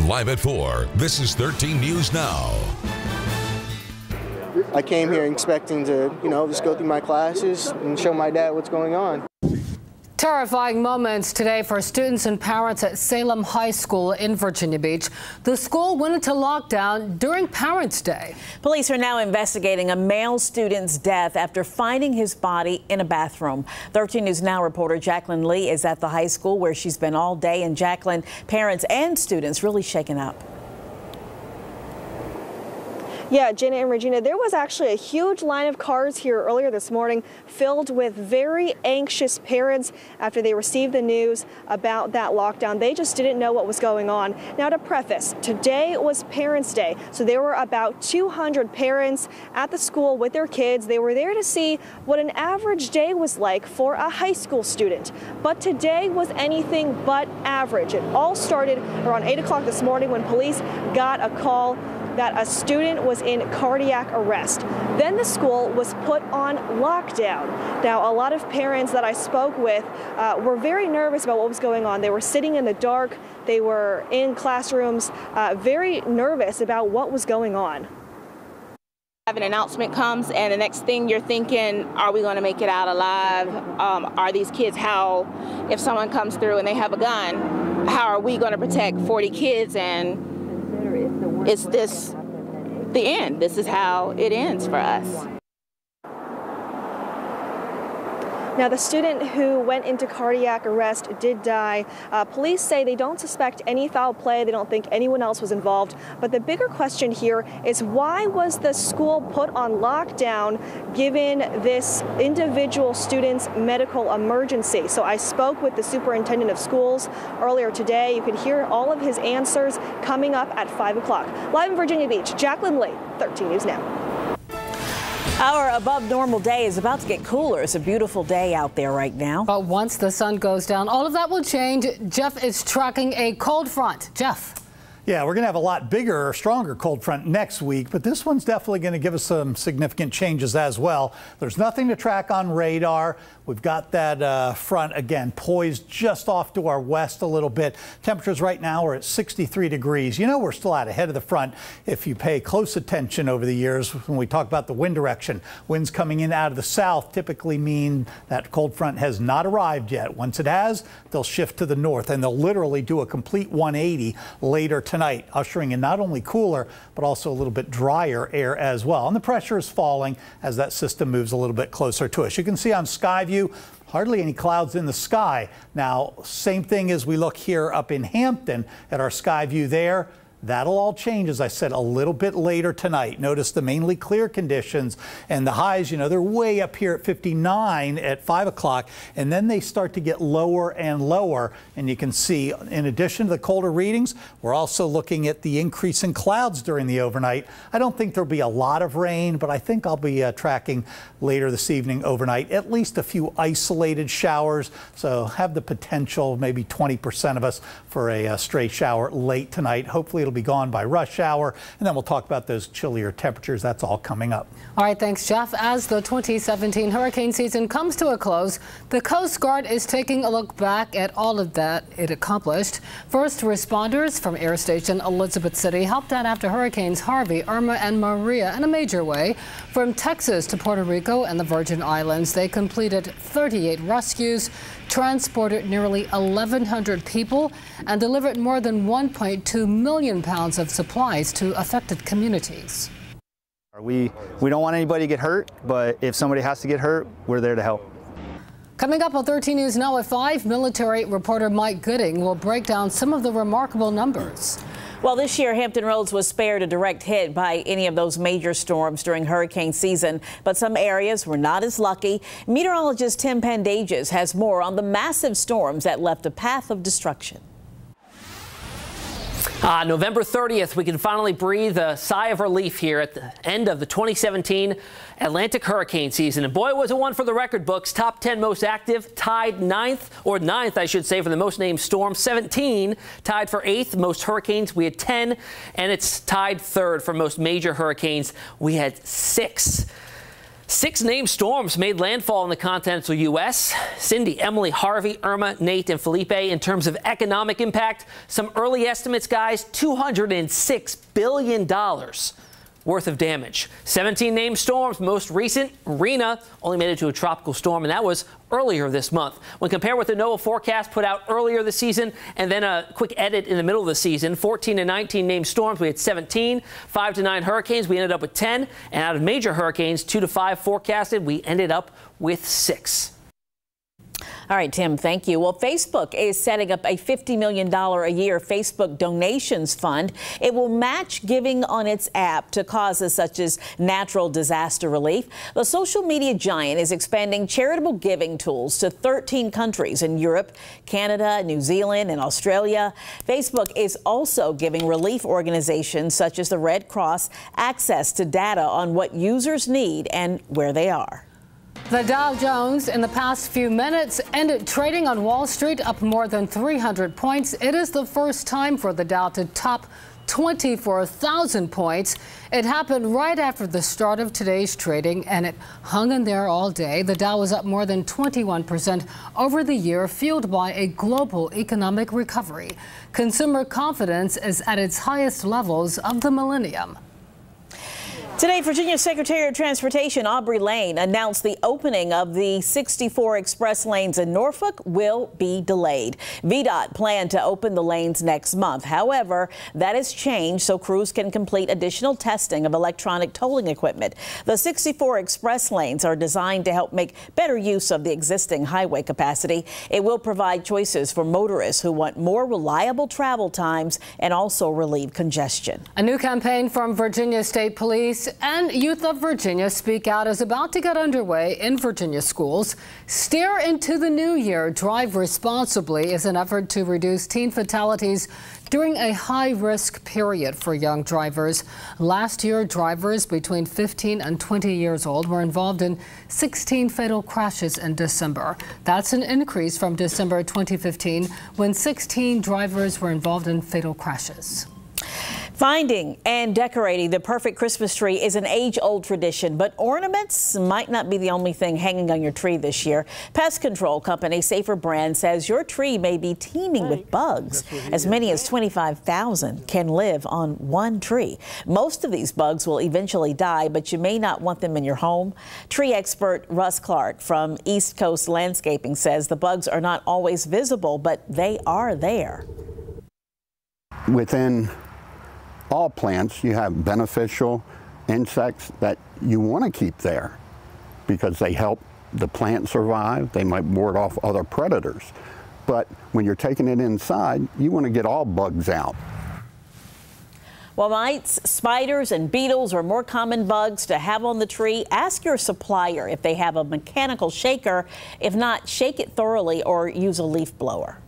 Live at 4, this is 13 News Now. I came here expecting to, just go through my classes and show my dad what's going on. Terrifying moments today for students and parents at Salem High School in Virginia Beach. The school went into lockdown during Parents' Day. Police are now investigating a male student's death after finding his body in a bathroom. 13 News Now reporter Jacqueline Lee is at the high school where she's been all day. And Jacqueline, parents and students really shaken up. Yeah, Jenna and Regina, there was actually a huge line of cars here earlier this morning filled with very anxious parents after they received the news about that lockdown. They just didn't know what was going on. Now, to preface, today was Parents' Day, so there were about 200 parents at the school with their kids. They were there to see what an average day was like for a high school student. But today was anything but average. It all started around 8 o'clock this morning when police got a call that a student was in cardiac arrest. Then the school was put on lockdown. Now, a lot of parents that I spoke with were very nervous about what was going on. They were sitting in the dark. They were in classrooms, very nervous about what was going on. An announcement comes, and the next thing you're thinking, are we going to make it out alive? Are these kids, if someone comes through and they have a gun, how are we going to protect 40 kids? And is this the end? This is how it ends for us. Now, the student who went into cardiac arrest did die. Police say they don't suspect any foul play. They don't think anyone else was involved. But the bigger question here is, why was the school put on lockdown given this individual student's medical emergency? So I spoke with the superintendent of schools earlier today. You could hear all of his answers coming up at 5 o'clock. Live in Virginia Beach, Jacqueline Lee, 13 News Now. Our above normal day is about to get cooler. It's a beautiful day out there right now. But once the sun goes down, all of that will change. Jeff is tracking a cold front. Jeff. Yeah, we're going to have a lot bigger or stronger cold front next week, but this one's definitely going to give us some significant changes as well. There's nothing to track on radar. We've got that front again poised just off to our west a little bit. Temperatures right now are at 63 degrees. You know, we're still out ahead of the front if you pay close attention over the years when we talk about the wind direction. Winds coming in out of the south typically mean that cold front has not arrived yet. Once it has, they'll shift to the north, and they'll literally do a complete 180 later tonight, ushering in not only cooler, but also a little bit drier air as well. And the pressure is falling as that system moves a little bit closer to us. You can see on Skyview, hardly any clouds in the sky. Now, same thing as we look here up in Hampton at our Skyview there. That'll all change, as I said, a little bit later tonight. Notice the mainly clear conditions and the highs, they're way up here at 59 at 5 o'clock, and then they start to get lower and lower. And you can see, in addition to the colder readings, we're also looking at the increase in clouds during the overnight. I don't think there'll be a lot of rain, but I think I'll be tracking later this evening overnight at least a few isolated showers. So have the potential, maybe 20% of us, for a stray shower late tonight. Hopefully it'll be gone by rush hour, and then we'll talk about those chillier temperatures. That's all coming up. All right, thanks, Jeff. As the 2017 hurricane season comes to a close, the Coast Guard is taking a look back at all of that it accomplished. First responders from Air Station Elizabeth City helped out after hurricanes Harvey, Irma, and Maria in a major way. From Texas to Puerto Rico and the Virgin Islands, they completed 38 rescues, transported nearly 1,100 people, and delivered more than 1.2 million pounds of supplies to affected communities. We don't want anybody to get hurt, but if somebody has to get hurt, we're there to help. Coming up on 13 News Now at 5, military reporter Mike Gooding will break down some of the remarkable numbers. Well, this year, Hampton Roads was spared a direct hit by any of those major storms during hurricane season, but some areas were not as lucky. Meteorologist Tim Pandages has more on the massive storms that left a path of destruction. November 30th, we can finally breathe a sigh of relief here at the end of the 2017 Atlantic hurricane season. And boy, was it one for the record books. Top 10 most active, tied ninth, I should say, for the most named storms. 17, tied for 8th. Most hurricanes, we had 10. And it's tied 3rd for most major hurricanes. We had 6. 6 named storms made landfall in the continental U.S. Cindy, Emily, Harvey, Irma, Nate, and Felipe. In terms of economic impact, some early estimates, guys, $206 billion worth of damage. 17 named storms. Most recent, Regina, only made it to a tropical storm, and that was earlier this month. When compared with the NOAA forecast put out earlier this season, and then a quick edit in the middle of the season, 14 and 19 named storms, we had 17. 5 to 9 hurricanes, we ended up with 10. And out of major hurricanes, 2 to 5 forecasted, we ended up with 6. All right, Tim, thank you. Well, Facebook is setting up a $50 million a year Facebook donations fund. It will match giving on its app to causes such as natural disaster relief. The social media giant is expanding charitable giving tools to 13 countries in Europe, Canada, New Zealand, and Australia. Facebook is also giving relief organizations such as the Red Cross access to data on what users need and where they are. The Dow Jones in the past few minutes ended trading on Wall Street up more than 300 points. It is the first time for the Dow to top 24,000 points. It happened right after the start of today's trading, and it hung in there all day. The Dow was up more than 21% over the year, fueled by a global economic recovery. Consumer confidence is at its highest levels of the millennium. Today, Virginia Secretary of Transportation Aubrey Lane announced the opening of the 64 express lanes in Norfolk will be delayed. VDOT planned to open the lanes next month. However, that has changed so crews can complete additional testing of electronic tolling equipment. The 64 express lanes are designed to help make better use of the existing highway capacity. It will provide choices for motorists who want more reliable travel times and also relieve congestion. A new campaign from Virginia State Police and Youth of Virginia Speak Out is about to get underway in Virginia schools. Steer into the new year. Drive responsibly is an effort to reduce teen fatalities during a high-risk period for young drivers. Last year, drivers between 15 and 20 years old were involved in 16 fatal crashes in December. That's an increase from December 2015, when 16 drivers were involved in fatal crashes. Finding and decorating the perfect Christmas tree is an age-old tradition, but ornaments might not be the only thing hanging on your tree this year. Pest control company Safer Brand says your tree may be teeming with bugs. As many as 25,000 can live on one tree. Most of these bugs will eventually die, but you may not want them in your home. Tree expert Russ Clark from East Coast Landscaping says the bugs are not always visible, but they are there. Within all plants, you have beneficial insects that you want to keep there because they help the plant survive. They might ward off other predators. But when you're taking it inside, you want to get all bugs out. While mites, spiders, and beetles are more common bugs to have on the tree, ask your supplier if they have a mechanical shaker. If not, shake it thoroughly or use a leaf blower.